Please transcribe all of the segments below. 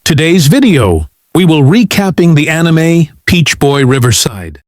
Today's video, we will recapping the anime Peach Boy Riverside.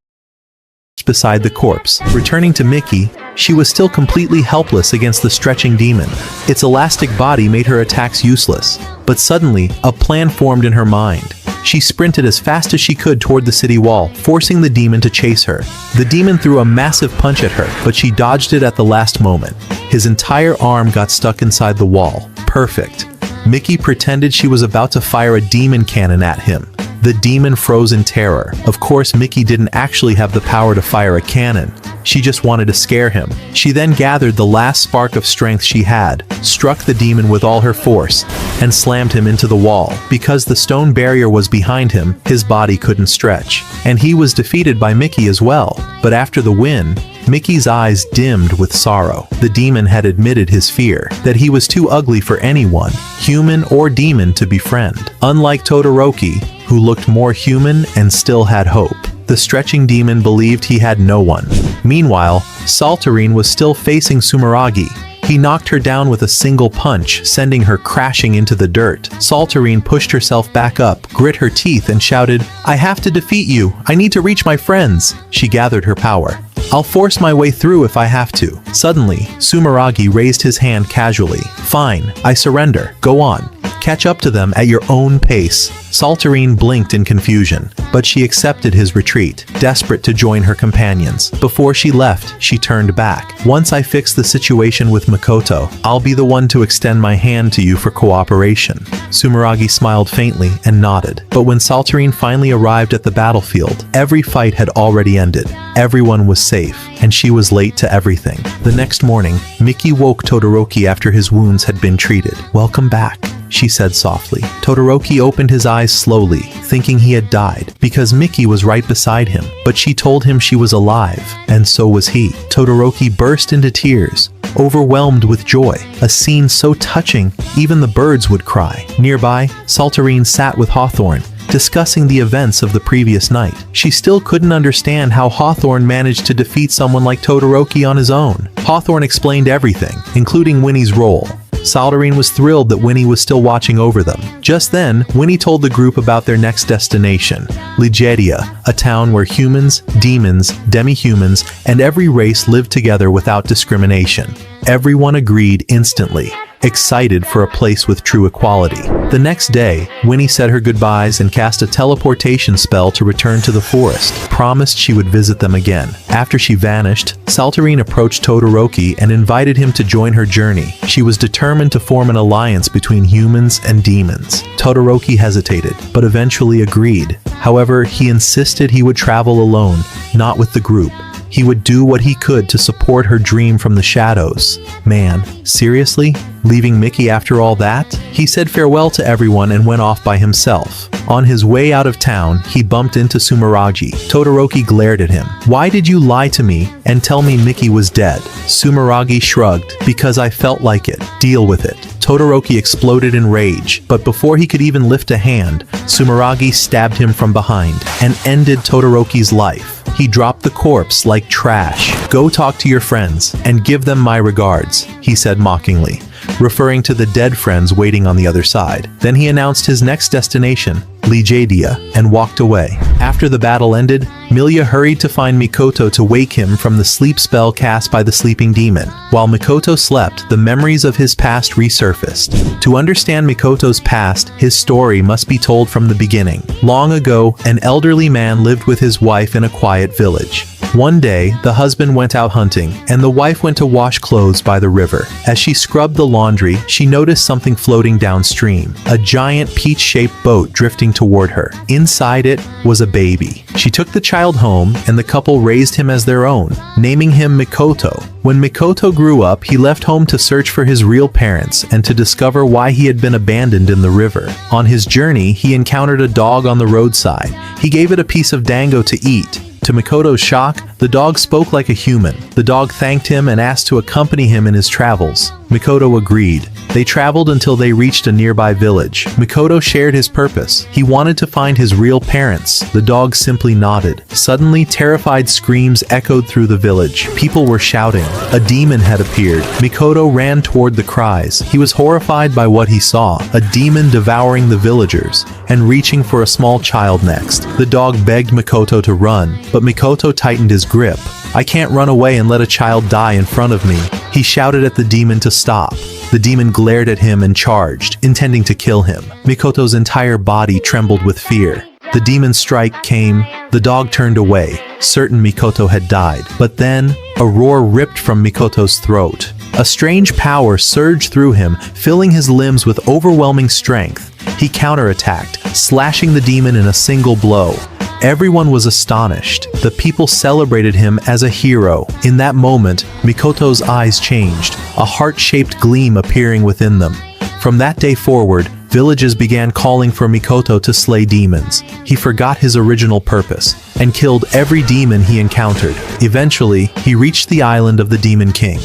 Beside the corpse. Returning to Mickey, she was still completely helpless against the stretching demon. Its elastic body made her attacks useless. But suddenly, a plan formed in her mind. She sprinted as fast as she could toward the city wall, forcing the demon to chase her. The demon threw a massive punch at her, but she dodged it at the last moment. His entire arm got stuck inside the wall. Perfect. Mickey pretended she was about to fire a demon cannon at him. The demon froze in terror. Of course, Mickey didn't actually have the power to fire a cannon. She just wanted to scare him. She then gathered the last spark of strength she had, struck the demon with all her force, and slammed him into the wall. Because the stone barrier was behind him, his body couldn't stretch. And he was defeated by Mickey as well. But after the win, Mickey's eyes dimmed with sorrow. The demon had admitted his fear, that he was too ugly for anyone, human or demon, to befriend. Unlike Todoroki, who looked more human and still had hope, the stretching demon believed he had no one. Meanwhile, Saltarine was still facing Sumeragi. He knocked her down with a single punch, sending her crashing into the dirt. Saltarine pushed herself back up, grit her teeth, and shouted, "I have to defeat you. I need to reach my friends." She gathered her power. "I'll force my way through if I have to." Suddenly, Sumeragi raised his hand casually. "Fine, I surrender. Go on. Catch up to them at your own pace." Saltarine blinked in confusion, but she accepted his retreat, desperate to join her companions. Before she left, she turned back. "Once I fix the situation with Mikoto, I'll be the one to extend my hand to you for cooperation." Sumeragi smiled faintly and nodded. But when Saltarine finally arrived at the battlefield, every fight had already ended. Everyone was safe, and she was late to everything. The next morning, Mickey woke Todoroki after his wounds had been treated. "Welcome back," she said softly. Todoroki opened his eyes slowly, thinking he had died, because Mickey was right beside him. But she told him she was alive, and so was he. Todoroki burst into tears, overwhelmed with joy. A scene so touching, even the birds would cry. Nearby, Saltarine sat with Hawthorne, discussing the events of the previous night. She still couldn't understand how Hawthorne managed to defeat someone like Todoroki on his own. Hawthorne explained everything, including Winnie's role. Saltarine was thrilled that Winnie was still watching over them. Just then, Winnie told the group about their next destination, Ligedia, a town where humans, demons, demi-humans, and every race lived together without discrimination. Everyone agreed instantly, excited for a place with true equality. The next day, Winnie said her goodbyes and cast a teleportation spell to return to the forest, promised she would visit them again. After she vanished, Saltarine approached Todoroki and invited him to join her journey. She was determined to form an alliance between humans and demons. Todoroki hesitated, but eventually agreed. However, he insisted he would travel alone, not with the group. He would do what he could to support her dream from the shadows. Man, seriously? Leaving Mickey after all that? He said farewell to everyone and went off by himself. On his way out of town, he bumped into Sumeragi. Todoroki glared at him. "Why did you lie to me and tell me Mickey was dead?" Sumeragi shrugged. "Because I felt like it. Deal with it." Todoroki exploded in rage, but before he could even lift a hand, Sumeragi stabbed him from behind and ended Todoroki's life. He dropped the corpse like trash. "Go talk to your friends and give them my regards," he said mockingly, referring to the dead friends waiting on the other side. Then he announced his next destination, Ligedia, and walked away. After the battle ended, Milia hurried to find Mikoto to wake him from the sleep spell cast by the sleeping demon. While Mikoto slept, the memories of his past resurfaced. To understand Mikoto's past, his story must be told from the beginning. Long ago, an elderly man lived with his wife in a quiet village. One day, the husband went out hunting, and the wife went to wash clothes by the river. As she scrubbed the laundry, she noticed something floating downstream, a giant peach-shaped boat drifting toward her. Inside it was a baby. She took the child home, and the couple raised him as their own, naming him Mikoto. When Mikoto grew up, he left home to search for his real parents and to discover why he had been abandoned in the river. On his journey, he encountered a dog on the roadside. He gave it a piece of dango to eat. To Mikoto's shock, The dog spoke like a human. The dog thanked him and asked to accompany him in his travels. Mikoto agreed. They traveled until they reached a nearby village. Mikoto shared his purpose. He wanted to find his real parents. The dog simply nodded. Suddenly, terrified screams echoed through the village. People were shouting. A demon had appeared. Mikoto ran toward the cries. He was horrified by what he saw. A demon devouring the villagers and reaching for a small child next. The dog begged Mikoto to run, but Mikoto tightened his grip. "I can't run away and let a child die in front of me." He shouted at the demon to stop. The demon glared at him and charged, intending to kill him. Mikoto's entire body trembled with fear. The demon's strike came. The dog turned away, certain Mikoto had died. But then, a roar ripped from Mikoto's throat. A strange power surged through him, filling his limbs with overwhelming strength. He counterattacked, slashing the demon in a single blow. Everyone was astonished. The people celebrated him as a hero. In that moment, Mikoto's eyes changed, a heart-shaped gleam appearing within them. From that day forward, villages began calling for Mikoto to slay demons. He forgot his original purpose and killed every demon he encountered. Eventually, he reached the island of the Demon King.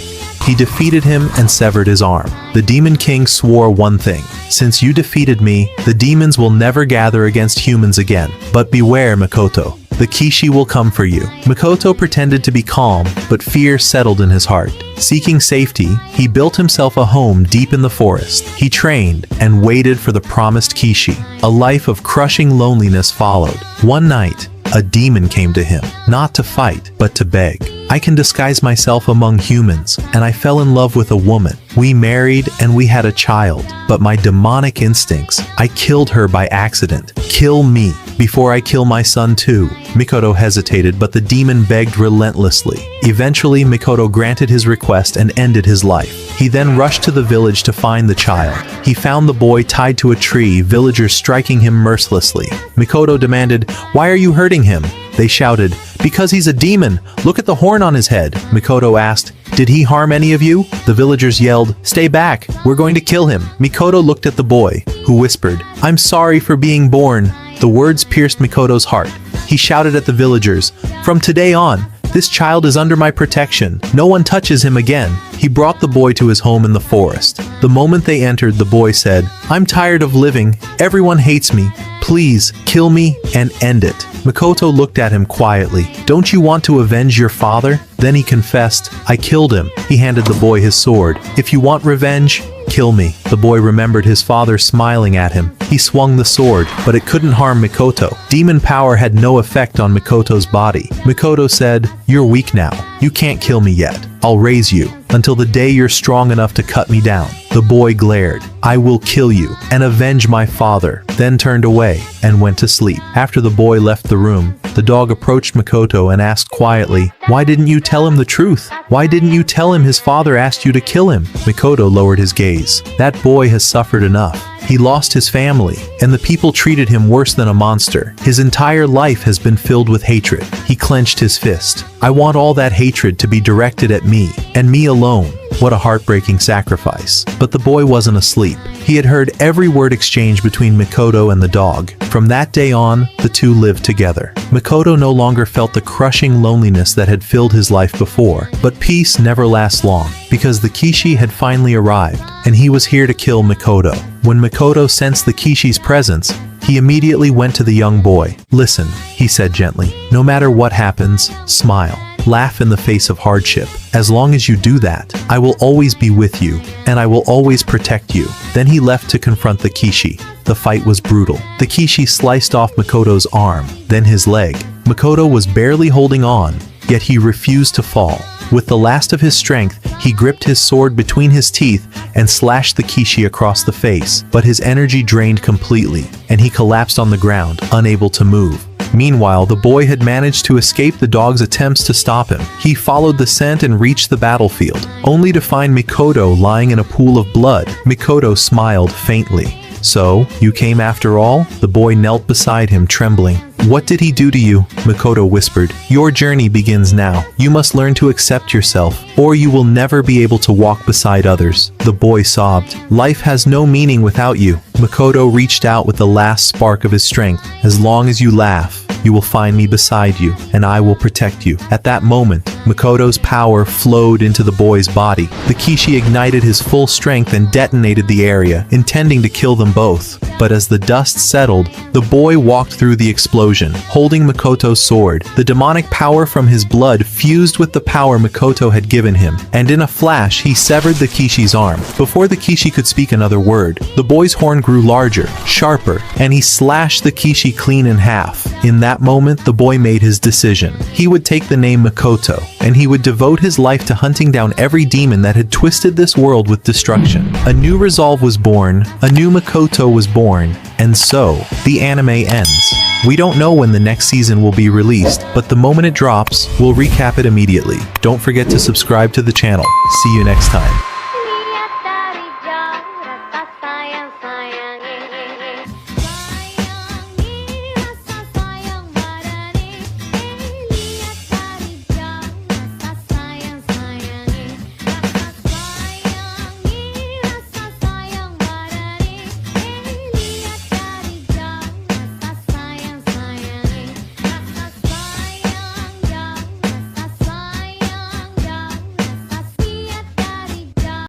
He defeated him and severed his arm. The Demon King swore one thing: "Since you defeated me, the demons will never gather against humans again. But beware, Mikoto. The Kishi will come for you." Mikoto pretended to be calm, but fear settled in his heart. Seeking safety, he built himself a home deep in the forest. He trained and waited for the promised Kishi. A life of crushing loneliness followed. One night, a demon came to him, not to fight, but to beg. "I can disguise myself among humans, and I fell in love with a woman. We married and we had a child, but my demonic instincts, I killed her by accident. Kill me before I kill my son too." Mikoto hesitated, but the demon begged relentlessly. Eventually, Mikoto granted his request and ended his life. He then rushed to the village to find the child. He found the boy tied to a tree, villagers striking him mercilessly. Mikoto demanded, "Why are you hurting him?" They shouted, "Because he's a demon. Look at the horn on his head." Mikoto asked, "Did he harm any of you?" The villagers yelled, "Stay back. We're going to kill him." Mikoto looked at the boy, who whispered, "I'm sorry for being born." The words pierced Mikoto's heart. He shouted at the villagers, "From today on, this child is under my protection. No one touches him again." He brought the boy to his home in the forest. The moment they entered, the boy said, "I'm tired of living. Everyone hates me. Please, kill me and end it." Mikoto looked at him quietly. "Don't you want to avenge your father?" Then he confessed, "I killed him." He handed the boy his sword. "If you want revenge, kill me." The boy remembered his father smiling at him. He swung the sword, but it couldn't harm Mikoto. Demon power had no effect on Mikoto's body. Mikoto said, "You're weak now. You can't kill me yet. I'll raise you until the day you're strong enough to cut me down." The boy glared, "I will kill you and avenge my father," then turned away and went to sleep. After the boy left the room, the dog approached Mikoto and asked quietly, "Why didn't you tell him the truth? Why didn't you tell him his father asked you to kill him?" Mikoto lowered his gaze. "That boy has suffered enough. He lost his family, and the people treated him worse than a monster. His entire life has been filled with hatred." He clenched his fist. "I want all that hatred to be directed at me, and me alone." What a heartbreaking sacrifice. But the boy wasn't asleep. He had heard every word exchanged between Mikoto and the dog. From that day on, the two lived together. Mikoto no longer felt the crushing loneliness that had filled his life before. But peace never lasts long, because the Kishi had finally arrived, and he was here to kill Mikoto. When Mikoto sensed the Kishi's presence, he immediately went to the young boy. "Listen," he said gently, "no matter what happens, smile. Laugh in the face of hardship. As long as you do that, I will always be with you, and I will always protect you." Then he left to confront the Kishi. The fight was brutal. The Kishi sliced off Mikoto's arm, then his leg. Mikoto was barely holding on, yet he refused to fall. With the last of his strength, he gripped his sword between his teeth and slashed the Kishi across the face. But his energy drained completely, and he collapsed on the ground, unable to move. Meanwhile, the boy had managed to escape the dog's attempts to stop him. He followed the scent and reached the battlefield, only to find Mikoto lying in a pool of blood. Mikoto smiled faintly. "So, you came after all?" The boy knelt beside him, trembling. "What did he do to you?" Mikoto whispered. "Your journey begins now. You must learn to accept yourself, or you will never be able to walk beside others." The boy sobbed. "Life has no meaning without you." Mikoto reached out with the last spark of his strength. "As long as you laugh, you will find me beside you, and I will protect you. At that moment, Makoto's power flowed into the boy's body. The Kishi ignited his full strength and detonated the area, intending to kill them both. But as the dust settled, the boy walked through the explosion, holding Makoto's sword. The demonic power from his blood fused with the power Makoto had given him, and in a flash, he severed the Kishi's arm. Before the Kishi could speak another word, the boy's horn grew larger, sharper, and he slashed the Kishi clean in half. In that moment, the boy made his decision. He would take the name Makoto, and he would devote his life to hunting down every demon that had twisted this world with destruction. A new resolve was born, a new Makoto was born, and so, the anime ends. We don't know when the next season will be released, but the moment it drops, we'll recap it immediately. Don't forget to subscribe to the channel. See you next time.